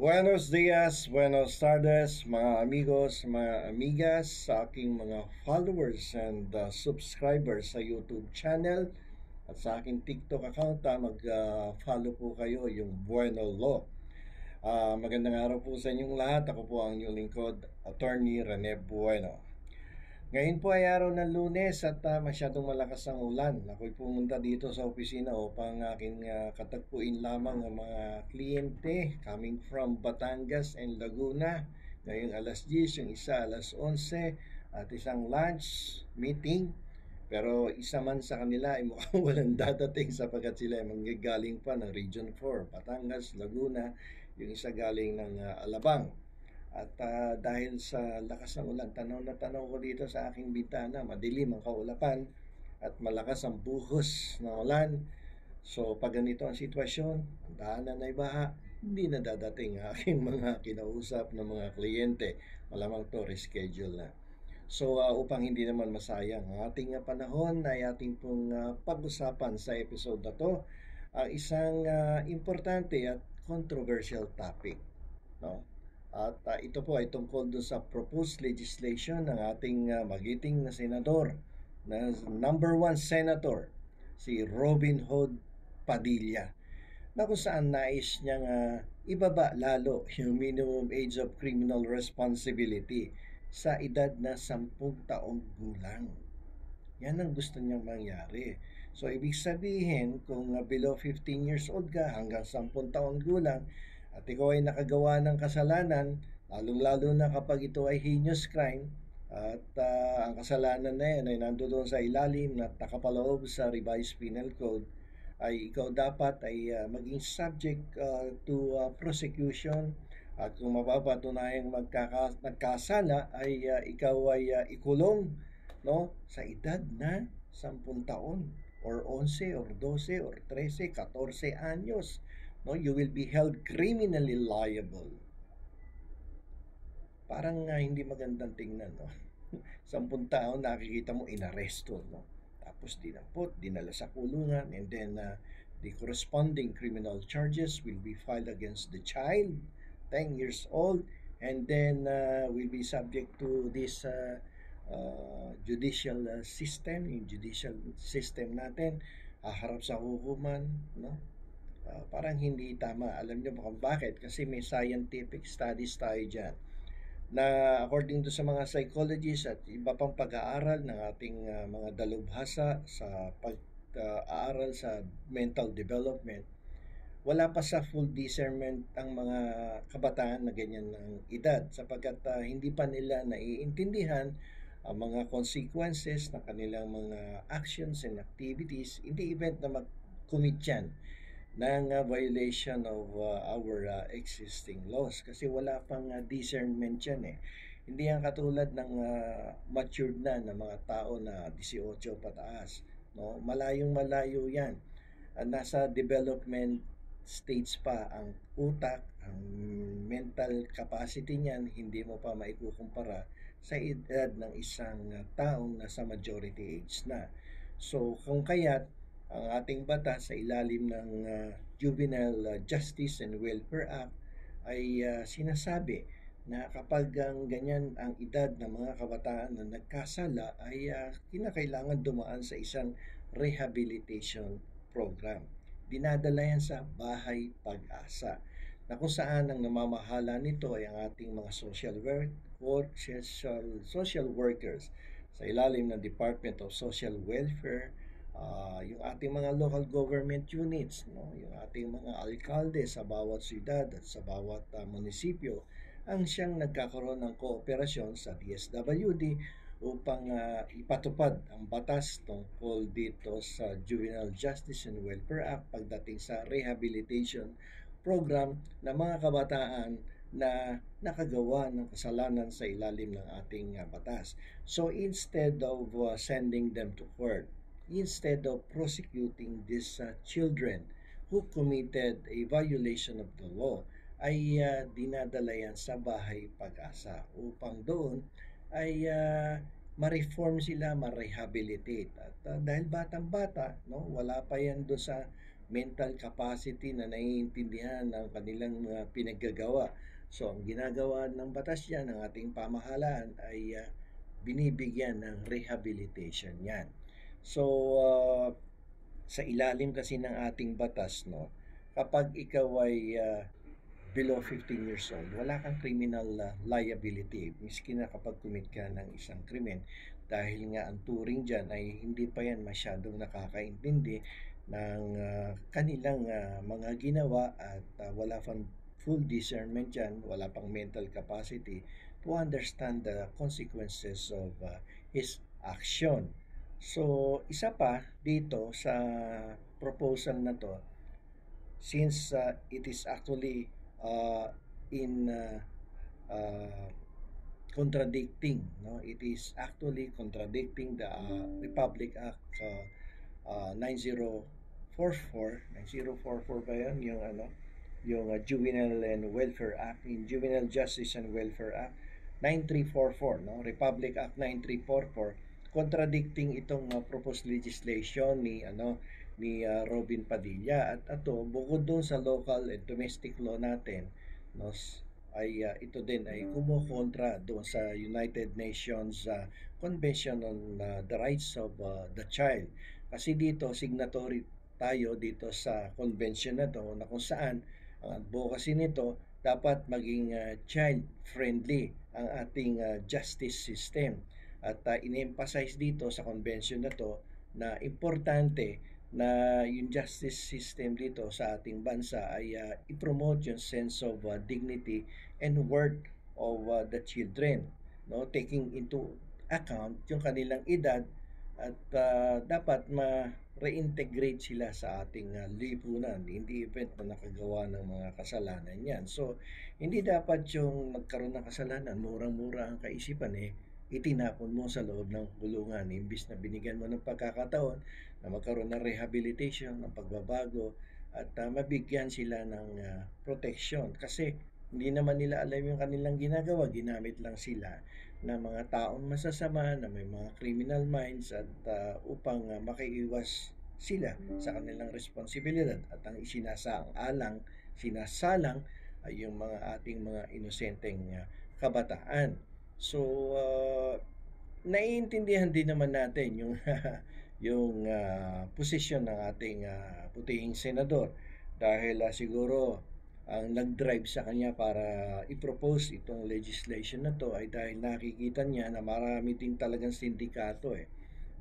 Buenos dias, buenos tardes, mga amigos, mga amigas, sa aking mga followers and subscribers sa YouTube channel at sa aking TikTok account. Mag-follow po kayo yung Bueno Law. Magandang araw po sa inyong lahat. Ako po ang inyong lingkod, Attorney Rene Bueno. Ngayon po ay araw ng Lunes at masyadong malakas ang ulan. Ako'y pumunta dito sa opisina upang aking katagpuin lamang ang mga kliyente coming from Batangas and Laguna. Ngayong alas 10, yung isa alas 11 at isang lunch meeting. Pero isa man sa kanila ay mukhang walang dadating sapagkat sila ay manggagaling pa ng Region 4, Batangas, Laguna, yung isa galing ng Alabang. At dahil sa lakas ng ulan, tanaw na tanaw ko dito sa aking bintana, madilim ang kaulapan at malakas ang buhos ng ulan. So pag ganito ang sitwasyon, ang daanan ay baha, hindi na dadating ang aking mga kinausap ng mga kliyente. Malamang to reschedule na. So upang hindi naman masayang ang ating panahon ay ating pong pag-usapan sa episode na to ang isang importante at controversial topic, no? At ito po ay tungkol doon sa proposed legislation ng ating magiting na senador, na number one senator, si Robin Hood Padilla, na kung saan nais niyang ibaba lalo yung minimum age of criminal responsibility sa edad na 10 taong gulang. Yan ang gusto niyang mangyari. So, ibig sabihin, kung below 15 years old ka hanggang 10 taon gulang at ikaw ay nakagawa ng kasalanan, lalong-lalo na kapag ito ay heinous crime, at ang kasalanan na yan ay nandoon sa ilalim at nakapaloob sa revised penal code, ay ikaw dapat ay maging subject to prosecution, at kung mapapatunayang nagkasala ay ikaw ay ikulong, no, sa edad na 10 taon or 11 or 12 or 13, 14 anyos. No, you will be held criminally liable. Parang hindi magandang tingnan, no? 10 taon nakikita mo inaresto, no? Tapos dinampot, dinala sa kulungan, and then the corresponding criminal charges will be filed against the child, 10 years old, and then will be subject to this judicial system, yung judicial system natin, harap sa hukuman, no? Parang hindi tama. Alam niyo ba kung bakit? Kasi may scientific studies tayo dyan na according to sa mga psychologists at iba pang pag-aaral ng ating mga dalubhasa sa pag-aaral sa mental development, wala pa sa full discernment ang mga kabataan na ganyan ng edad sapagkat hindi pa nila naiintindihan ang mga consequences ng kanilang mga actions and activities in the event na mag-commit yan ng violation of our existing laws kasi wala pang discernment yan eh. Hindi yan katulad ng matured na mga tao na 18 pataas, no? Malayong malayo yan. Nasa development stage pa ang utak, ang mental capacity niyan, hindi mo pa maikukumpara sa edad ng isang taong nasa majority age na. So kung kaya't ang ating batas sa ilalim ng Juvenile Justice and Welfare Act ay sinasabi na kapag ang ganyan ang edad ng mga kabataan na nagkasala ay kinakailangan dumaan sa isang rehabilitation program. Dinadala yan sa Bahay Pag-asa, na kung saan ang namamahala nito ay ang ating mga social workers sa ilalim ng Department of Social Welfare, yung ating mga local government units, no, yung ating mga alkalde sa bawat siyudad at sa bawat munisipyo ang siyang nagkakaroon ng kooperasyon sa DSWD upang ipatupad ang batas tungkol dito sa Juvenile Justice and Welfare Act pagdating sa rehabilitation program ng mga kabataan na nakagawa ng kasalanan sa ilalim ng ating batas. So instead of sending them to court, instead of prosecuting these children who committed a violation of the law, ay dinadala yan sa Bahay Pag-asa upang doon ay ma-reform sila, ma-rehabilitate. At dahil batang-bata, no, wala pa yan doon sa mental capacity na naiintindihan ng kanilang pinaggagawa. So, ang ginagawa ng batas yan, ng ating pamahalaan ay binibigyan ng rehabilitation yan. So, sa ilalim kasi ng ating batas, no, kapag ikaw ay below 15 years old, wala kang criminal liability. Miski na kapag commit ka ng isang krimen, dahil nga ang turing dyan ay hindi pa yan masyadong nakakaintindi ng kanilang mga ginawa at wala pang full discernment dyan, wala pang mental capacity to understand the consequences of his action. So, isa pa dito sa proposal na to, since it is actually in contradicting, no, it is actually contradicting the Republic Act 9044 ba yan, yung yung Juvenile and Welfare Act, in Juvenile Justice and Welfare Act 9344, no, Republic Act 9344, contradicting itong proposed legislation ni Robin Padilla. At ito, bukod doon sa local and domestic law natin, no, ay ito din ay kumukontra doon sa United Nations Convention on the Rights of the Child. Kasi dito, signatory tayo dito sa convention na to, na kung saan ang advocacy nito dapat maging child-friendly ang ating justice system. At in-emphasize dito sa convention na to na importante na yung justice system dito sa ating bansa ay i-promote yung sense of dignity and worth of the children, no, taking into account yung kanilang edad at dapat ma-reintegrate sila sa ating lipunan in the event na nakagawa ng mga kasalanan yan. So, hindi dapat yung nagkaroon ng kasalanan, murang-mura ang kaisipan itinapon mo sa loob ng kulungan. Imbis na binigyan mo ng pagkakataon na magkaroon ng rehabilitation, ng pagbabago, at mabigyan sila ng protection. Kasi hindi naman nila alam yung kanilang ginagawa. Ginamit lang sila ng mga taong masasama, na may mga criminal minds, at upang makaiwas sila sa kanilang responsibilidad. At ang sinasalang ay yung mga ating mga inosenteng kabataan. So, naiintindihan din naman natin yung yung posisyon ng ating putihing senador, dahil siguro ang nag-drive sa kanya para i-propose itong legislation na to ay dahil nakikita niya na marami din talagang sindikato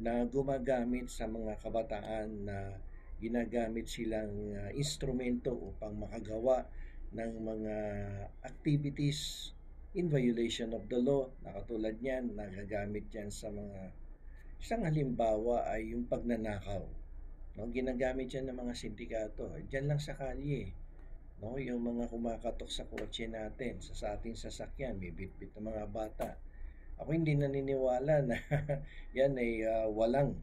na gumagamit sa mga kabataan, na ginagamit silang instrumento upang makagawa ng mga activities in violation of the law, na katulad niyan, nagagamit yan sa mga, isang halimbawa ay yung pagnanakaw. No, ginagamit yan ng mga sindikato. Diyan lang sa kalye. No, yung mga kumakatok sa kotse natin, sa ating sasakyan, may bitbit ng mga bata. Ako hindi naniniwala na yan ay walang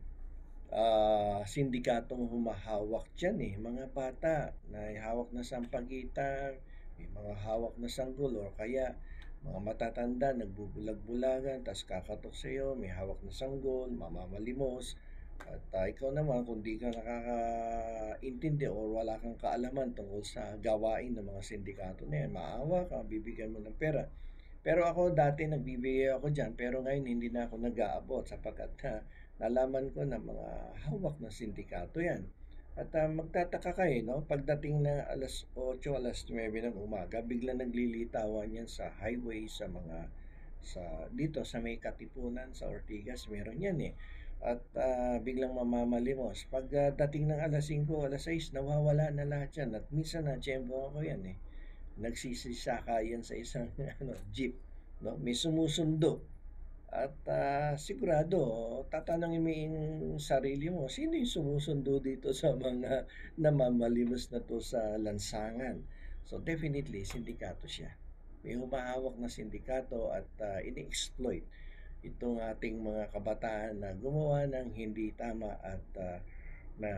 sindikatong humahawak dyan Mga bata na hawak na sampagitan, may mga hawak na sanggol, o kaya mga matatanda nagbubulag-bulagan, tapos kakatok sa iyo, may hawak na sanggol, mamamalimos. At ikaw naman, kung di ka nakakaintindi o wala kang kaalaman tungkol sa gawain ng mga sindikato na yan, maawa ka, bibigyan mo ng pera. Pero ako dati nagbibigay ako dyan, pero ngayon hindi na ako nag-aabot sapagkat nalaman ko na mga hawak ng sindikato yan. At magtataka kayo, no? Pagdating na alas 8, alas 9 ng umaga, bigla naglilitawan yan sa highway, dito sa may Katipunan, sa Ortigas, meron yan At biglang mamamalimos. Pag dating ng alas 5, alas 6, nawawala na lahat yan. At minsan na-tsempo ako yan Nagsisisaka yan sa isang jeep. No? May sumusundo. At sigurado, tatanungin mo yung sarili mo, sino yung sumusundo dito sa mga namamalimos na to sa lansangan? So definitely, sindikato siya. May humahawak na sindikato at ini-exploit itong ating mga kabataan na gumawa ng hindi tama at na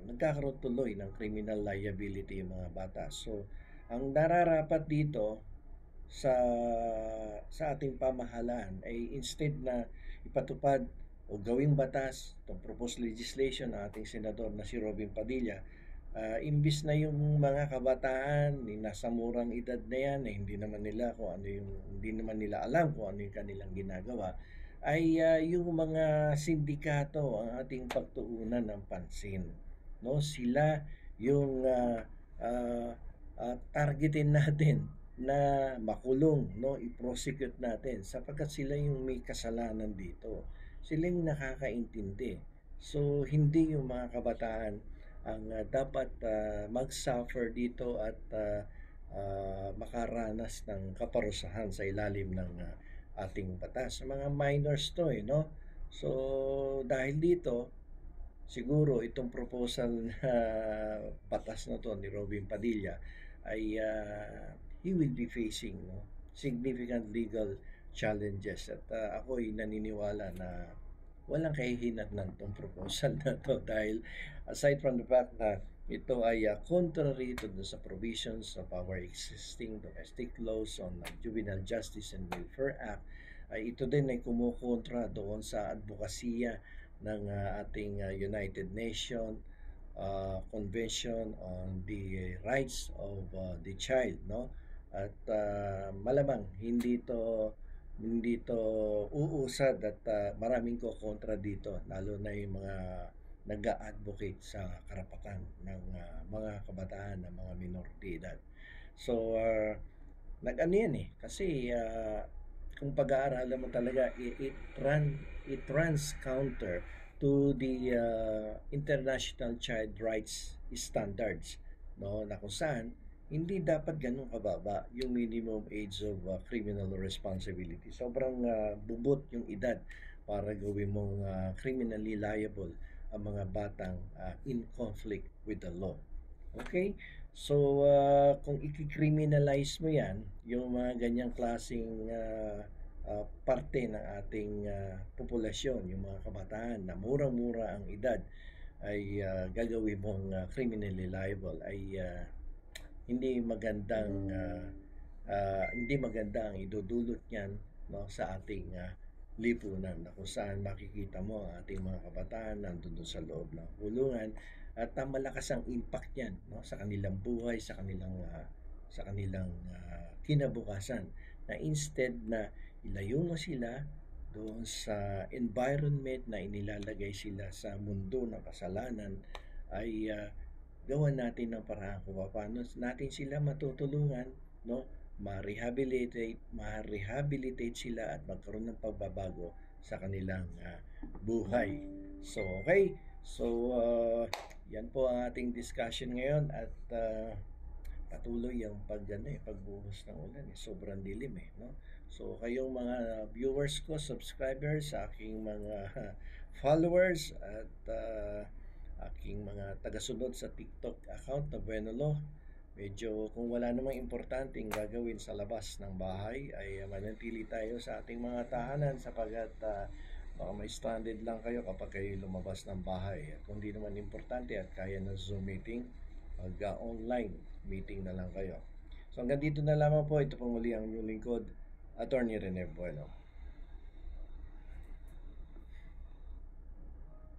nagkakaroon tuloy ng criminal liability yung mga bata. So, ang nararapat dito sa ating pamahalaan ay instead na ipatupad o gawing batas itong proposed legislation ng ating senador na si Robin Padilla, Imbis na yung mga kabataan, nasa murang edad na yan, hindi naman nila alam kung ano yung kanilang ginagawa, ay yung mga sindikato ang ating pagtuunan ng pansin. No, sila yung targetin natin na makulong, no, i-prosecute natin sapagkat sila yung may kasalanan dito. Sila yung nakakaintindi. So hindi yung mga kabataan ang dapat mag-suffer dito at makaranas ng kaparusahan sa ilalim ng ating batas. Sa mga minors to no? So, dahil dito, siguro itong proposal na batas na to ni Robin Padilla ay he will be facing significant legal challenges at ako'y naniniwala na walang kahihinatnan tong proposal na to dahil aside from the fact na ito ay contrary to sa provisions of our existing domestic laws on Juvenile Justice and Welfare Act, ay ito din ay kumukontra doon sa advokasya ng ating United Nations Convention on the Rights of the Child, no? At malamang hindi to uusad at maraming ko kontra dito, lalo na yung mga nag-advocate sa karapatan ng mga kabataan, ng mga minority edad. So, nag-ano yan kasi kung pag-aaralan mo talaga, it runs counter to the international child rights standards, no, na kung saan hindi dapat ganun kababa yung minimum age of criminal responsibility. Sobrang bubot yung edad para gawin mong criminally liable ang mga batang in conflict with the law. Okay? So, kung i-criminalize mo yan, yung mga ganyang klaseng parte ng ating populasyon, yung mga kabataan na murang-mura ang edad, ay gagawin mong criminally liable, ay hindi maganda ang idudulot niyan, no, sa ating lipunan na kung saan makikita mo ang ating mga kabataan nandun sa loob ng kulungan at malakas ang impact niyan, no, sa kanilang buhay, sa kanilang kinabukasan, na instead na ilayo mo sila doon sa environment na inilalagay sila sa mundo ng kasalanan, ay gawan natin ng paraan kung paano natin sila matutulungan, no, ma-rehabilitate sila at magkaroon ng pagbabago sa kanilang buhay. So, okay. So, yan po ang ating discussion ngayon at patuloy ang pagbuhos ng ulan. Sobrang dilim no? So, kayong mga viewers ko, subscribers, sa aking mga followers at aking mga tagasunod sa TikTok account na Buenolo, medyo kung wala namang importanteng gagawin sa labas ng bahay, ay manatili tayo sa ating mga tahanan sapagkat baka may stranded lang kayo kapag kayo lumabas ng bahay. At kung di naman importante at kaya ng Zoom meeting, online meeting na lang kayo. So hanggang dito na lamang po. Ito po muli ang inyong lingkod, Attorney Rene Bueno.